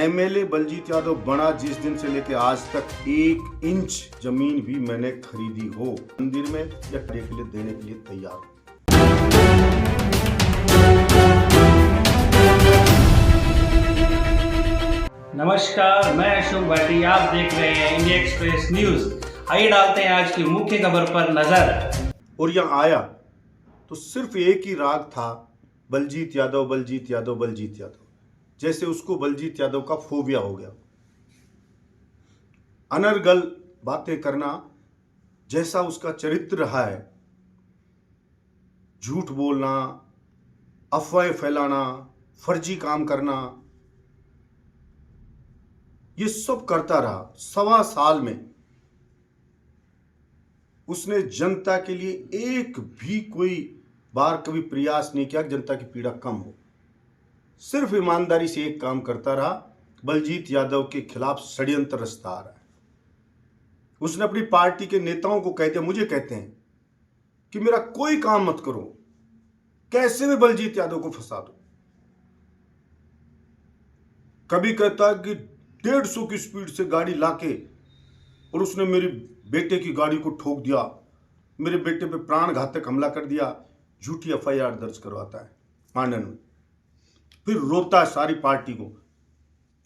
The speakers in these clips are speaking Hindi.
एमएलए बलजीत यादव बना जिस दिन से लेकर आज तक 1 इंच जमीन भी मैंने खरीदी हो मंदिर में या खड़े के लिए देने के लिए तैयार हूं। नमस्कार, मैं अशोक भाटी। आप देख रहे हैं इंडिया एक्सप्रेस न्यूज। आइए डालते हैं आज की मुख्य खबर पर नजर। और यहाँ आया तो सिर्फ एक ही राग था, बलजीत यादव बलजीत यादव बलजीत यादव, जैसे उसको बलजीत यादव का फोबिया हो गया। अनर्गल बातें करना जैसा उसका चरित्र रहा है, झूठ बोलना, अफवाहें फैलाना, फर्जी काम करना, ये सब करता रहा। 1.25 साल में उसने जनता के लिए एक भी कोई बार कभी प्रयास नहीं किया कि जनता की पीड़ा कम हो। सिर्फ ईमानदारी से एक काम करता रहा, बलजीत यादव के खिलाफ षड्यंत्र रचता आ रहा है। उसने अपनी पार्टी के नेताओं को कह दिया, मुझे कहते हैं कि मेरा कोई काम मत करो, कैसे भी बलजीत यादव को फंसा दो। कभी कहता कि 150 की स्पीड से गाड़ी लाके और उसने मेरे बेटे की गाड़ी को ठोक दिया, मेरे बेटे पे प्राण घातक हमला कर दिया, झूठी एफआईआर दर्ज करवाता है आनंद में। फिर रोता है सारी पार्टी को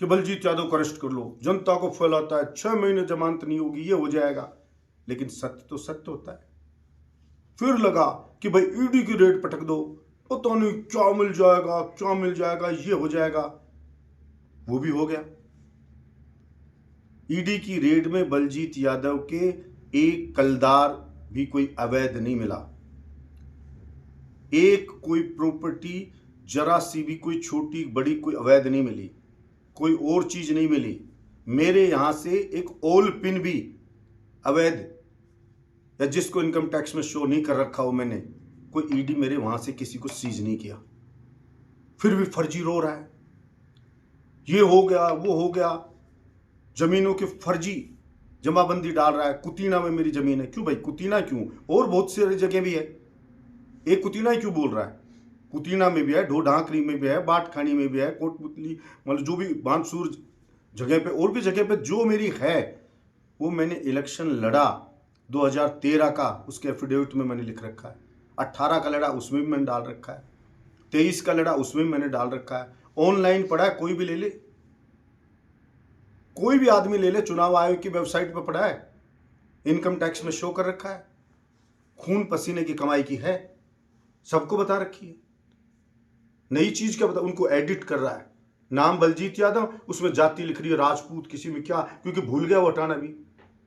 कि बलजीत यादव को अरेस्ट कर लो, जनता को फैलाता है 6 महीने जमानत नहीं होगी, ये हो जाएगा। लेकिन सत्य तो सत्य होता है। फिर लगा कि भाई ईडी की रेड पटक दो, पता नहीं क्या मिल जाएगा क्या मिल जाएगा, ये हो जाएगा। वो भी हो गया। ईडी की रेड में बलजीत यादव के एक कलदार भी कोई अवैध नहीं मिला, एक कोई प्रॉपर्टी जरा सी भी कोई छोटी बड़ी कोई अवैध नहीं मिली, कोई और चीज नहीं मिली। मेरे यहां से एक ओल पिन भी अवैध या जिसको इनकम टैक्स में शो नहीं कर रखा हो मैंने, कोई ईडी मेरे वहां से किसी को सीज नहीं किया। फिर भी फर्जी रो रहा है, ये हो गया वो हो गया, जमीनों की फर्जी जमाबंदी डाल रहा है। कुतीना में मेरी जमीन है। क्यों भाई कुतीना क्यों? और बहुत सारी जगह भी है, एक कुतीना ही क्यों बोल रहा है? कुतीना में भी है, ढोढांकरी में भी है, बाटखानी में भी है, कोटपुतली, मतलब जो भी बानसूर जगह पे और भी जगह पे जो मेरी है, वो मैंने इलेक्शन लड़ा 2013 का, उसके एफिडेविट में मैंने लिख रखा है। 18 का लड़ा, उसमें भी मैंने डाल रखा है। 23 का लड़ा, उसमें भी मैंने डाल रखा है। ऑनलाइन पड़ा है, कोई भी ले ले, कोई भी आदमी ले ले, चुनाव आयोग की वेबसाइट पर पड़ा है, इनकम टैक्स में शो कर रखा है। खून पसीने की कमाई की है, सबको बता रखी है। नई चीज क्या बता, उनको एडिट कर रहा है। नाम बलजीत यादव, उसमें जाति लिख रही है राजपूत, किसी में क्या, क्योंकि भूल गया वो हटाना भी।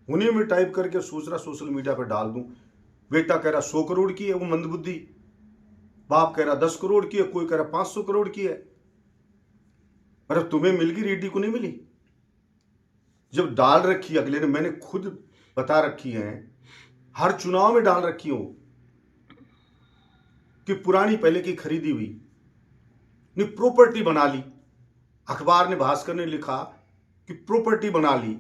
उन्हीं में टाइप करके सोच रहा सोशल मीडिया पर डाल दूं। बेटा कह रहा 100 करोड़ की है, वो मंदबुद्धि। बाप कह रहा 10 करोड़ की है, कोई कह रहा 500 करोड़ की है। अरे तुम्हें मिल गई, रेड्डी को नहीं मिली। जब डाल रखी अगले ने, मैंने खुद बता रखी है, हर चुनाव में डाल रखी हो कि पुरानी पहले की खरीदी हुई ने प्रॉपर्टी बना ली। अखबार ने, भास्कर ने लिखा कि प्रॉपर्टी बना ली।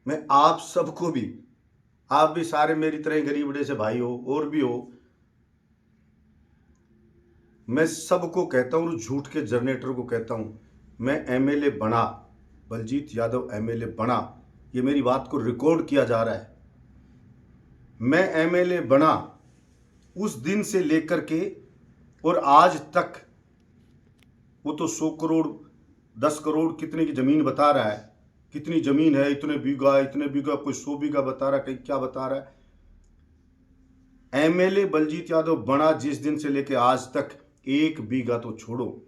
मैं आप सबको भी, आप भी सारे मेरी तरह गरीब जैसे भाई हो और भी हो, मैं सबको कहता हूं, झूठ के जनरेटर को कहता हूं, मैं एमएलए बना, बलजीत यादव एमएलए बना, ये मेरी बात को रिकॉर्ड किया जा रहा है। मैं एमएलए बना उस दिन से लेकर के और आज तक, वो तो 100 करोड़ 10 करोड़ कितने की जमीन बता रहा है, कितनी जमीन है, इतने बीघा, कोई 100 बीघा बता रहा है, कहीं क्या बता रहा है। एमएलए बलजीत यादव बना जिस दिन से लेकर आज तक 1 बीघा तो छोड़ो,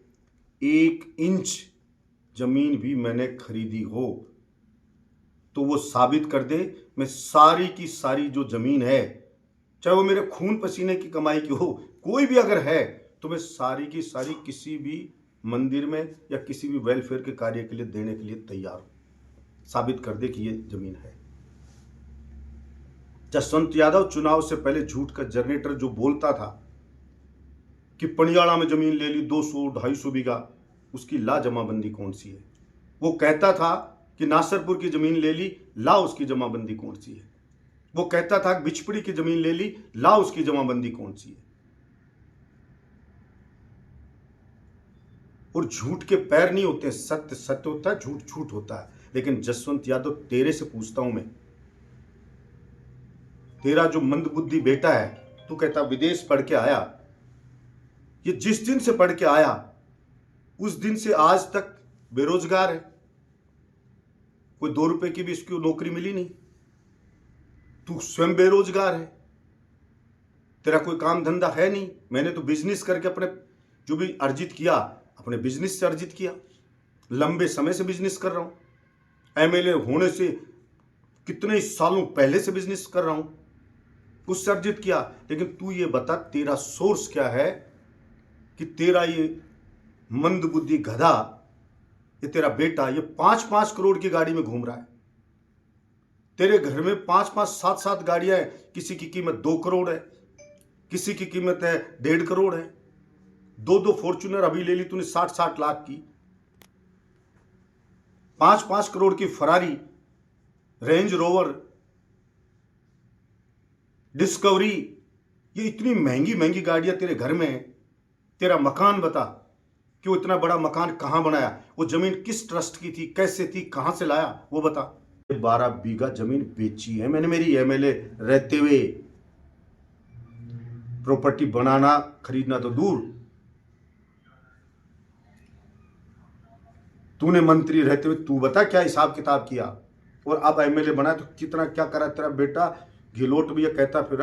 1 इंच जमीन भी मैंने खरीदी हो तो वो साबित कर दे। मैं सारी की सारी जो जमीन है, चाहे वो मेरे खून पसीने की कमाई की हो, कोई भी अगर है, तो मैं सारी की सारी किसी भी मंदिर में या किसी भी वेलफेयर के कार्य के लिए देने के लिए तैयार हूं। साबित कर दे कि ये जमीन है। जसवंत यादव चुनाव से पहले झूठ का जनरेटर जो बोलता था कि पनियाड़ा में जमीन ले ली 200-250 बीघा, उसकी ला जमाबंदी कौन सी है? वो कहता था कि नासरपुर की जमीन ले ली, ला उसकी जमाबंदी कौन सी है? वो कहता था बिचपड़ी की जमीन ले ली, ला उसकी जमाबंदी कौन सी है? और झूठ के पैर नहीं होते, सत्य सत्य होता है, झूठ झूठ होता है। लेकिन जसवंत यादव, तेरे से पूछता हूं मैं, तेरा जो मंदबुद्धि बेटा है, तू कहता विदेश पढ़ के आया, ये जिस दिन से पढ़ के आया उस दिन से आज तक बेरोजगार है, कोई 2 रुपए की भी इसकी नौकरी मिली नहीं। तू स्वयं बेरोजगार है, तेरा कोई काम धंधा है नहीं। मैंने तो बिजनेस करके अपने जो भी अर्जित किया, अपने बिजनेस से अर्जित किया, लंबे समय से बिजनेस कर रहा हूं। एमएलए होने से कितने सालों पहले से बिजनेस कर रहा हूं, उससे अर्जित किया। लेकिन तू ये बता, तेरा सोर्स क्या है कि तेरा ये मंदबुद्धि गधा, ये तेरा बेटा, ये 5-5 करोड़ की गाड़ी में घूम रहा है। तेरे घर में 5-5, 7-7 गाड़ियां हैं, किसी की कीमत 2 करोड़ है, किसी की कीमत है 1.5 करोड़ है। 2-2 फॉर्च्यूनर अभी ले ली तूने 60-60 लाख की। 5-5 करोड़ की फरारी, रेंज रोवर, डिस्कवरी, ये इतनी महंगी महंगी गाड़ियां तेरे घर में है। तेरा मकान बता कि वो इतना बड़ा मकान कहां बनाया, वो जमीन किस ट्रस्ट की थी, कैसे थी, कहां से लाया, वो बता। 12 बीघा जमीन बेची है मैंने मेरी एमएलए रहते हुए। प्रॉपर्टी बनाना खरीदना तो दूर, तूने मंत्री रहते हुए तू बता क्या हिसाब किताब किया। और अब एमएलए बना तो कितना क्या करा तेरा बेटा। गिलोट भी ये कहता फिर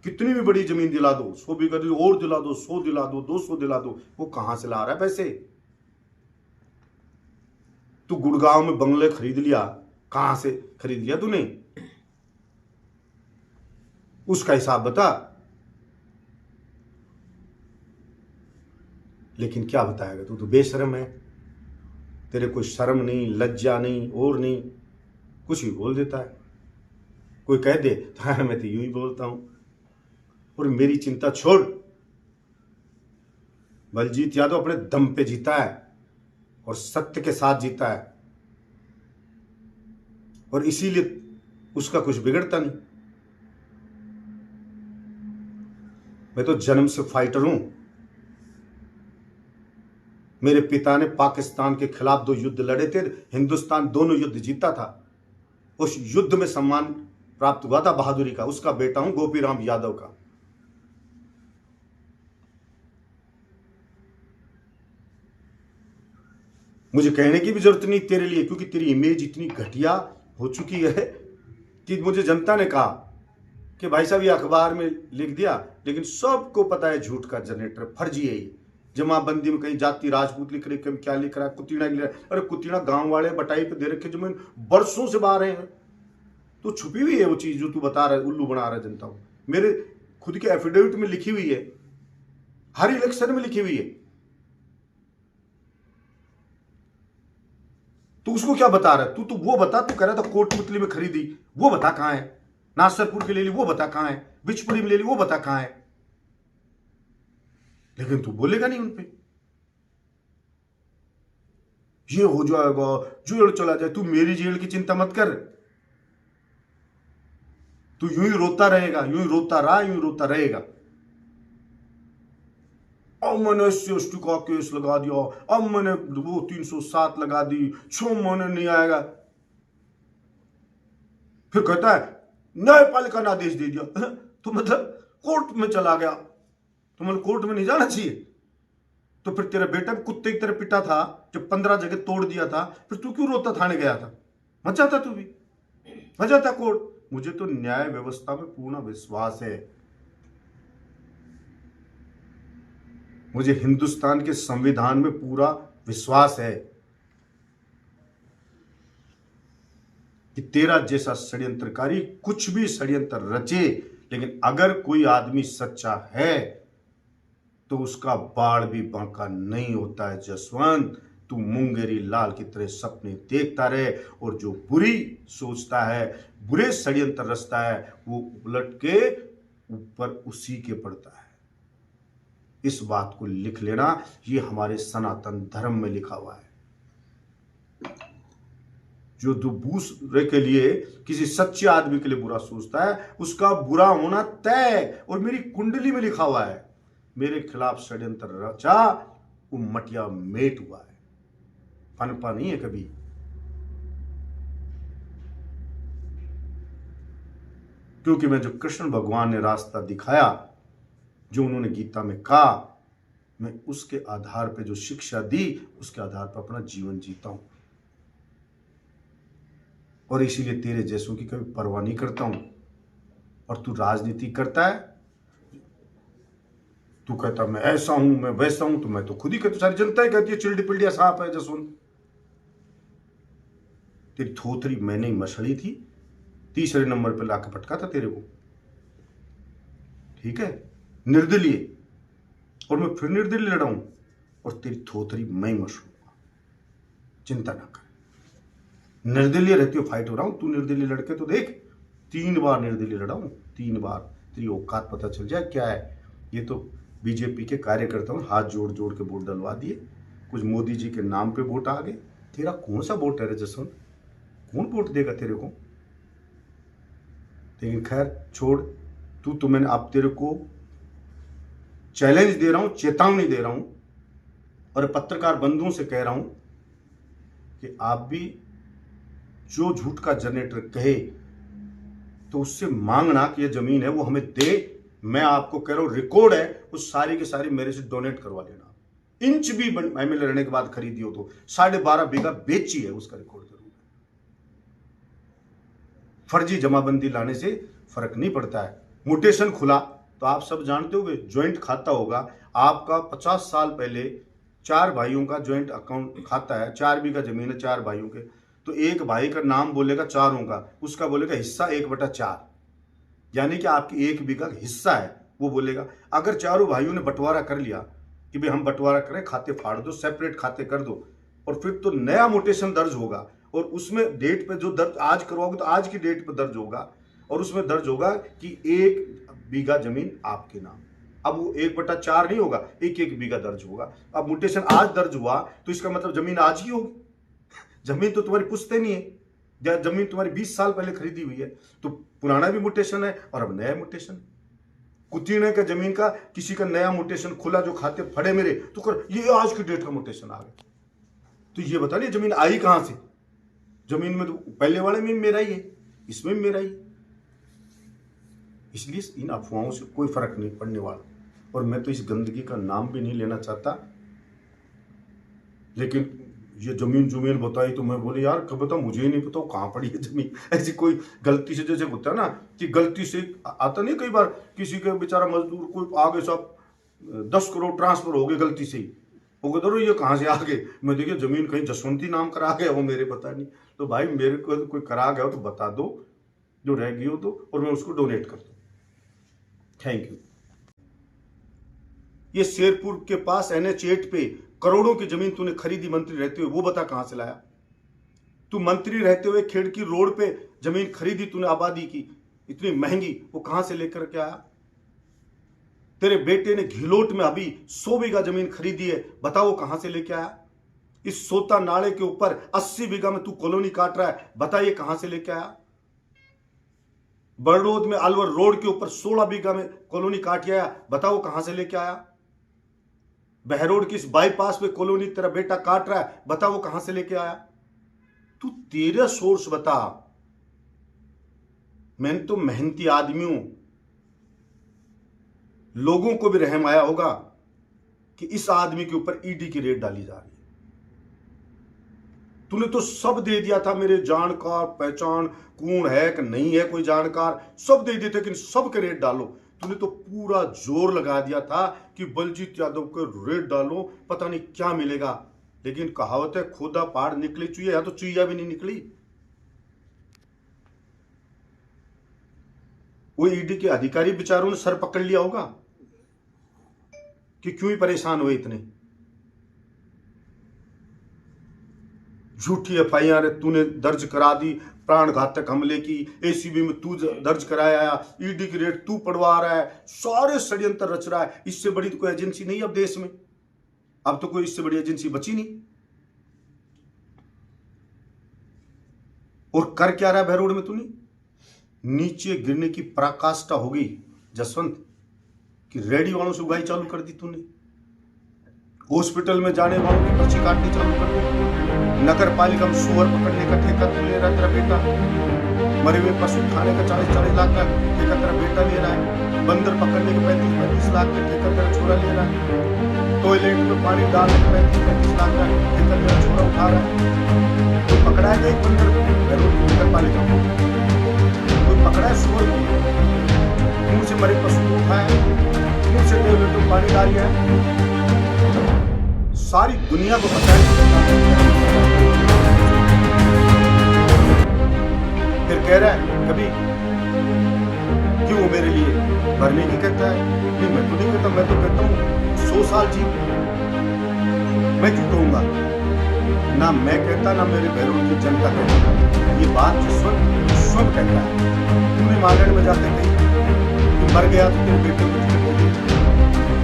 कितनी भी बड़ी जमीन दिला दो, 100 बीघा और दिला दो, 100 दिला दो, 200 दिला दो। वो कहां से ला रहा है पैसे। तू गुड़गांव में बंगले खरीद लिया, कहां से खरीद लिया तूने, उसका हिसाब बता। लेकिन क्या बताएगा, तू तो बेशर्म है, तेरे कोई शर्म नहीं, लज्जा नहीं, और नहीं, कुछ भी बोल देता है। कोई कह दे तो हाँ मैं तो यूं ही बोलता हूं। और मेरी चिंता छोड़, बलजीत यादव अपने दम पे जीता है और सत्य के साथ जीता है, और इसीलिए उसका कुछ बिगड़ता नहीं। मैं तो जन्म से फाइटर हूं। मेरे पिता ने पाकिस्तान के खिलाफ 2 युद्ध लड़े थे, हिंदुस्तान दोनों युद्ध जीता था। उस युद्ध में सम्मान प्राप्त हुआ था बहादुरी का। उसका बेटा हूं गोपीराम यादव का। मुझे कहने की भी जरूरत नहीं तेरे लिए, क्योंकि तेरी इमेज इतनी घटिया हो चुकी है कि मुझे जनता ने कहा कि भाई साहब ये अखबार में लिख दिया, लेकिन सबको पता है झूठ का जनरेटर, फर्जी है ये। जमाबंदी में कहीं जाति राजपूत लिख रहे, कहीं क्या लिख रहा है, कुतीना लिख रहा है। अरे कुतीना गांव वाले बटाई पे दे रखे जमीन, बरसों से बाहर हैं। तो छुपी हुई है वो चीज जो तू बता रहा है, उल्लू बना रहा है जनता को। मेरे खुद के एफिडेविट में लिखी हुई है, हर इलेक्शन में लिखी हुई है। तू उसको क्या बता रहा है। तू तो वो बता, तू कह रहा था कोटपुतली में खरीदी, वो बता कहां है। नासरपुर के ले ली, वो बता कहां है। बिचपुरी में ले ली, वो बता कहां है। लेकिन तू बोलेगा नहीं उनपे। ये हो जाएगा, जेल चला जाए, तू मेरी जेल की चिंता मत कर। तू यूं ही रोता रहेगा, यूं ही रोता रहा, यूं ही रोता रहेगा। अब मैंने SC/ST का केस लगा दिया, अब मैंने वो 307 लगा दी, 6 महीने नहीं आएगा। फिर कहता है न्यायपालिका ने आदेश दे दिया, तो मतलब कोर्ट में चला गया। तो मतलब कोर्ट में नहीं जाना चाहिए। तो फिर तेरा बेटा कुत्ते की तरह पिटा था, जब 15 जगह तोड़ दिया था, फिर तू क्यों रोता थाने गया था। मत जाता तू भी, मत जाता कोर्ट। मुझे तो न्याय व्यवस्था में पूर्ण विश्वास है। मुझे हिंदुस्तान के संविधान में पूरा विश्वास है कि तेरा जैसा षड्यंत्रकारी कुछ भी षड्यंत्र रचे, लेकिन अगर कोई आदमी सच्चा है तो उसका बाढ़ भी बांका नहीं होता है। जसवंत, तू मुंगेरी लाल की तरह सपने देखता रहे, और जो बुरी सोचता है, बुरे षड्यंत्र रचता है, वो उलट के ऊपर उसी के पड़ता है। इस बात को लिख लेना, ये हमारे सनातन धर्म में लिखा हुआ है। जो दूसरे के लिए, किसी सच्चे आदमी के लिए बुरा सोचता है, उसका बुरा होना तय। और मेरी कुंडली में लिखा हुआ है, मेरे खिलाफ षड्यंत्र रचा वो मटिया मेट हुआ है, पनपा नहीं है कभी। क्योंकि मैं जो कृष्ण भगवान ने रास्ता दिखाया, जो उन्होंने गीता में कहा, मैं उसके आधार पे जो शिक्षा दी, उसके आधार पर अपना जीवन जीता हूं। और इसीलिए तेरे जैसों की कभी परवाह नहीं करता हूं। और तू राजनीति करता है, तू कहता मैं ऐसा हूं, मैं वैसा हूं, तो मैं तो खुद ही कहता, सारी जनता ही कहती है चिल्डी पिल्डिया सांप है जसवंत। तेरी थोथरी मैंने ही मसड़ी थी, तीसरे नंबर पे लाके पटका था तेरे को, ठीक है, निर्दलीय। और मैं फिर निर्दलीय लड़ाऊं और तेरी थोथरी मैं ही मसड़ूंगा, चिंता ना कर। निर्दलीय रहती हो, फाइट हो रहा हूं, तू निर्दलीय लड़के तो देख, 3 बार निर्दलीय लड़ा हूं, 3 बार। तेरी औकात पता चल जाए क्या है। ये तो बीजेपी के कार्यकर्ताओं हाथ जोड़ जोड़ के वोट डलवा दिए, कुछ मोदी जी के नाम पे वोट आ गए। तेरा कौन सा वोट है रे जसवंत, कौन वोट देगा तेरे को। लेकिन खैर छोड़, तू तो मैंने अब तेरे को चैलेंज दे रहा हूं, चेतावनी दे रहा हूं, और पत्रकार बंधुओं से कह रहा हूं कि आप भी जो झूठ का जनरेटर कहे तो उससे मांगना कि ये जमीन है वो हमें दे। मैं आपको कह रहा हूं, रिकॉर्ड है, उस सारी की सारी मेरे से डोनेट करवा लेना। इंच भी एमएलए रहने के बाद खरीदी हो तो 12.5 बीघा बेची है, उसका रिकॉर्ड जरूर है। फर्जी जमाबंदी लाने से फर्क नहीं पड़ता है। म्यूटेशन खुला तो आप सब जानते होगे, ज्वाइंट खाता होगा आपका। 50 साल पहले 4 भाइयों का ज्वाइंट अकाउंट खाता है, 4 बीघा जमीन है 4 भाइयों के, तो एक भाई का नाम बोलेगा चारों का, उसका बोलेगा हिस्सा 1/4, यानी कि आपकी 1 बीघा हिस्सा है वो बोलेगा। अगर चारों भाइयों ने बंटवारा कर लिया कि भाई हम बंटवारा करें, खाते फाड़ दो, सेपरेट खाते कर दो, और फिर तो नया म्यूटेशन दर्ज होगा, और उसमें डेट पे जो दर्ज आज करवाओगे तो आज की डेट पे दर्ज होगा, और उसमें दर्ज होगा कि 1 बीघा जमीन आपके नाम। अब वो 1/4 नहीं होगा, 1 बीघा दर्ज होगा। अब म्यूटेशन आज दर्ज हुआ तो इसका मतलब जमीन आज ही होगी। जमीन तो तुम्हारी पुश्ते नहीं है, जमीन तुम्हारी 20 साल पहले खरीदी हुई है, तो पुराना भी म्यूटेशन है और अब नया म्यूटेशन। कुतीने का जमीन का किसी का नया म्यूटेशन खुला, जो खाते फड़े मेरे, तो कर ये आज की डेट का म्यूटेशन आ गया। तो ये बता नहीं जमीन आई कहां से। जमीन में तो पहले वाले में मेरा ही है, इसमें भी मेरा ही। इसलिए इन अफवाहों से कोई फर्क नहीं पड़ने वाला, और मैं तो इस गंदगी का नाम भी नहीं लेना चाहता। लेकिन ये जमीन बताई तो मैं बोले यार कब बता, मुझे ही नहीं पता कहाँ पड़ी है जमीन। ऐसी कोई गलती से, जैसे होता है ना कि गलती से आता नहीं, कई बार किसी का बेचारा मजदूर कोई आगे सब 10 करोड़ ट्रांसफर हो गए गलती से ही, वो कहते ये कहाँ से आ गए। मैं देखिए जमीन कहीं जसवंती नाम करा गया, वो मेरे पता नहीं। तो भाई मेरे को कोई करा गया हो तो बता दो, जो रह गई हो तो, और मैं उसको डोनेट कर दूँ। Thank you. ये शेरपुर के पास NH8 पे करोड़ों की जमीन तूने खरीदी मंत्री रहते हुए, वो बता कहां से लाया। तू मंत्री रहते हुए खेड़की रोड पे जमीन खरीदी तूने, आबादी की इतनी महंगी, वो कहां से लेकर के आया। तेरे बेटे ने घिलोट में अभी 100 बीघा जमीन खरीदी है, बताओ वो कहां से लेके आया। इस सोता नाले के ऊपर 80 बीघा में तू कॉलोनी काट रहा है, बताइए कहां से लेके आया। बड़ौद में अलवर रोड के ऊपर 16 बीघा में कॉलोनी काट आया, बताओ कहां से लेके आया। बहरोड की इस बाईपास पे कॉलोनी तेरा बेटा काट रहा है, बता वो कहां से लेके आया। तू तेरा सोर्स बता। मैं तो मेहनती आदमी हूं, लोगों को भी रहम आया होगा कि इस आदमी के ऊपर ईडी की रेड डाली जा रही है। तूने तो सब दे दिया था, मेरे जानकार पहचान कौन है कि नहीं है कोई जानकार, सब दे दिए थे कि सब के रेड डालो। तूने तो पूरा जोर लगा दिया था कि बलजीत यादव को रेड डालो, पता नहीं क्या मिलेगा। लेकिन कहावत है खोदा पहाड़ निकली चुईया, तो चुईया भी नहीं निकली। वो ईडी के अधिकारी बेचारों ने सर पकड़ लिया होगा कि क्यों ही परेशान हुए इतने। झूठी FIR तूने दर्ज करा दी, प्राण घातक हमले की, ACB में तू दर्ज कराया, ईडी की रेड तू पढ़वा रहा है, सारे षड्यंत्र रच रहा है। इससे बड़ी तो कोई एजेंसी नहीं अब देश में, अब तो कोई इससे बड़ी एजेंसी बची नहीं। और कर क्या रहा है बहरोड में तूने। नीचे गिरने की पराकाष्ठा होगी जसवंत कि रेडी वालों से उगाई चालू कर दी तूने। हॉस्पिटल में जाने वालों की पर्ची काटनी चालू कर दी। नगर पालिका में सुअर पकड़ने का ठेका तू ले रहा है, तेरा बेटा। मरे हुए पशु खाने का 40-40 लाख का ठेका तेरा बेटा ले रहा है। बंदर पकड़ने का 35-35 लाख का ठेका तेरा छोरा ले रहा है। टॉयलेट में पानी डालने का 35-35 लाख का ठेका तेरा छोरा उठा रहा है। तो पकड़ा है एक बंदर नगर पालिका को, कोई पकड़ा है सुअर को, मुंह से मरे पशु को उठाया, मुंह से टॉयलेट में पानी डाल दिया है। सारी दुनिया को पता है। फिर कह रहा है कभी क्यों वो मेरे लिए मरने की कहता है। नहीं, मैं तो नहीं कहता, मैं तो कहता हूँ 100 साल जी मैं क्यों कहूंगा ना। मैं कहता ना मेरे बैरून की जनता कहता। ये बात जसवंत कहता है। तूने मांगण में जाते कहीं कि मर गया तो तेरे बेटे को टिकट दे,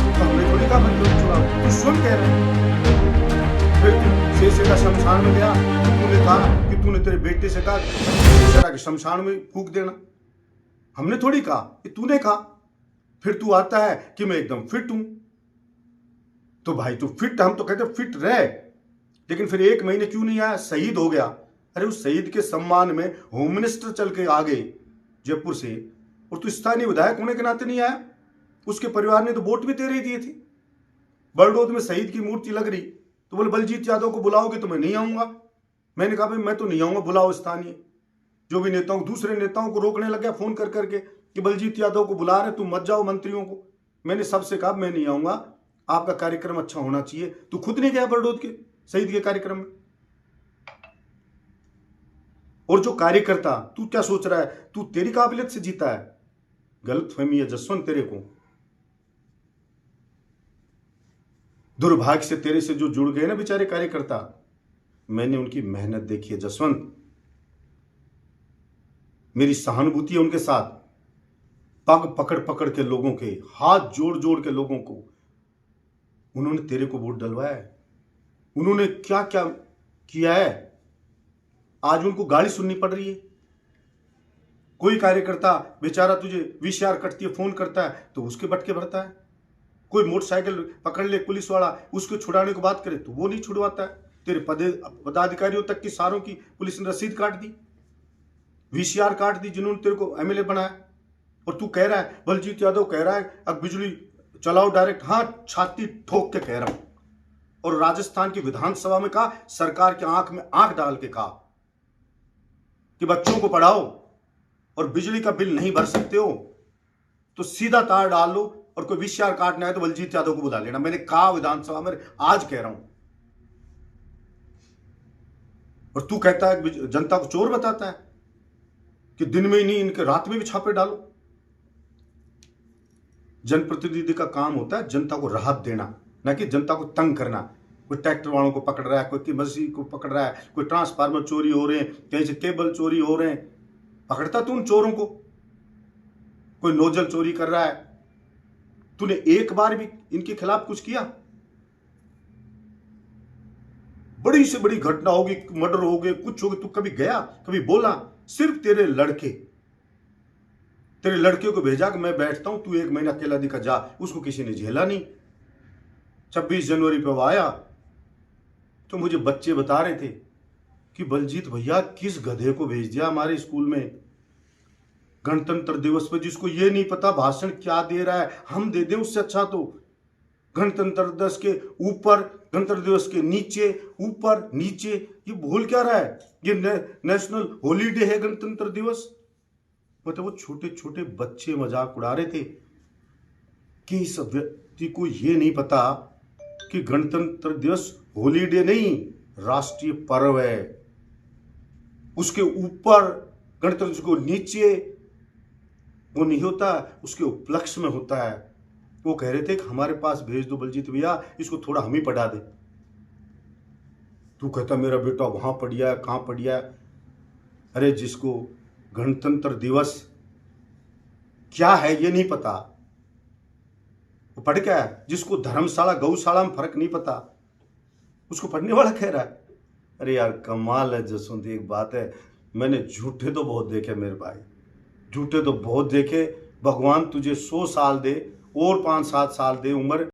तो हमने थोड़ी कहा बंदूक चुनाव, तू स्वयं कह रहा है। फिर शेषे का शमशान में गया, तूने कहा कि तूने तेरे बेटे से कहा शेषरा के शमशान में फूंक देना। हमने थोड़ी कहा, कि तूने कहा। फिर तू आता है कि मैं एकदम फिट हूं। तो भाई तू फिट, हम तो कहते फिट रहे, लेकिन फिर 1 महीने क्यों नहीं आया? शहीद हो गया। अरे उस शहीद के सम्मान में होम मिनिस्टर चल के आ गए जयपुर से, और तू स्थानीय विधायक होने के नाते नहीं आया। उसके परिवार ने तो वोट भी तेरे ही दिए थे। बड़ौद में शहीद की मूर्ति लग रही, तो बोले बलजीत यादव को बुलाओगे तो मैं नहीं आऊंगा। मैंने कहा भाई मैं तो नहीं आऊंगा, बुलाओ स्थानीय जो भी नेताओं। दूसरे नेताओं को रोकने लग गया फोन कर करके कि बलजीत यादव को बुला रहे, तुम मत जाओ मंत्रियों को। मैंने सबसे कहा मैं नहीं आऊंगा, आपका कार्यक्रम अच्छा होना चाहिए। तू खुद नहीं गया बड़ौद के शहीद के कार्यक्रम में। और जो कार्यकर्ता, तू क्या सोच रहा है तू तेरी काबिलियत से जीता है? गलत फहमी है जसवंत तेरे को। दुर्भाग्य से तेरे से जो जुड़ गए ना बेचारे कार्यकर्ता, मैंने उनकी मेहनत देखी है जसवंत। मेरी सहानुभूति है उनके साथ। पग पकड़ पकड़ के लोगों के, हाथ जोड़ जोड़ के लोगों को उन्होंने तेरे को वोट डलवाया है। उन्होंने क्या क्या किया है, आज उनको गाली सुननी पड़ रही है। कोई कार्यकर्ता बेचारा तुझे VCR कटती है, फोन करता है तो उसके बटके भरता है। कोई मोटरसाइकिल पकड़ ले पुलिस वाला, उसको छुड़ाने की बात करे तो वो नहीं छुड़वाता है। तेरे पदाधिकारियों तक की सारों की पुलिस ने रसीद काट दी, VCR काट दी, जिन्होंने तेरे को MLA बनाया। और तू कह रहा है, बलजीत यादव कह रहा है अब बिजली चलाओ डायरेक्ट। हाँ, छाती ठोक के कह रहा हूं। और राजस्थान की विधानसभा में कहा, सरकार के आंख में आंख डाल के कहा कि बच्चों को पढ़ाओ और बिजली का बिल नहीं भर सकते हो तो सीधा तार डाल लो, और कोई VCR काटना है तो बलजीत यादव को बुला लेना। मैंने कहा विधानसभा में, आज कह रहा हूं। और तू कहता है जनता को चोर बताता है कि दिन में ही नहीं, इनके रात में भी छापे डालो। जनप्रतिनिधि का काम होता है जनता को राहत देना, ना कि जनता को तंग करना। कोई ट्रैक्टर वालों को पकड़ रहा है, कोई मस्जिद को पकड़ रहा है, कोई ट्रांसफार्मर चोरी हो रहे हैं, कहीं से केबल चोरी हो रहे हैं। पकड़ता तू उन चोरों को? कोई नोजल चोरी कर रहा है, तूने एक बार भी इनके खिलाफ कुछ किया? बड़ी से बड़ी घटना होगी, मर्डर हो गए, कुछ हो गए, तू कभी गया, कभी बोला? सिर्फ तेरे लड़के को भेजा कि मैं बैठता हूं, तू 1 महीना अकेला दिखा जा। उसको किसी ने झेला नहीं। 26 जनवरी पे वो आया तो मुझे बच्चे बता रहे थे कि बलजीत भैया किस गधे को भेज दिया हमारे स्कूल में गणतंत्र दिवस पे, जिसको ये नहीं पता भाषण क्या दे रहा है। हम दे दें उससे अच्छा तो गणतंत्र दिवस के ऊपर, गणतंत्र दिवस के नीचे, ऊपर नीचे, ये भूल क्या रहा है? ये नेशनल हॉलीडे है गणतंत्र दिवस। मतलब वो छोटे छोटे बच्चे मजाक उड़ा रहे थे कि इस व्यक्ति को ये नहीं पता कि गणतंत्र दिवस हॉलीडे नहीं, राष्ट्रीय पर्व है। उसके ऊपर गणतंत्र दिवस को नीचे वो नहीं होता, उसके उपलक्ष्य में होता है। वो कह रहे थे कि हमारे पास भेज दो बलजीत भैया, इसको थोड़ा हम ही पढ़ा दे। तू कहता मेरा बेटा वहां पढ़िया, कहां पढ़िया? अरे जिसको गणतंत्र दिवस क्या है ये नहीं पता, वो पढ़ क्या है? जिसको धर्मशाला गौशाला में फर्क नहीं पता, उसको पढ़ने वाला कह रहा है। अरे यार कमाल है जसवंत। एक बात है, मैंने झूठे तो बहुत देखे मेरे भाई, झूठे तो बहुत देखे। भगवान तुझे 100 साल दे और 5-7 साल दे उम्र।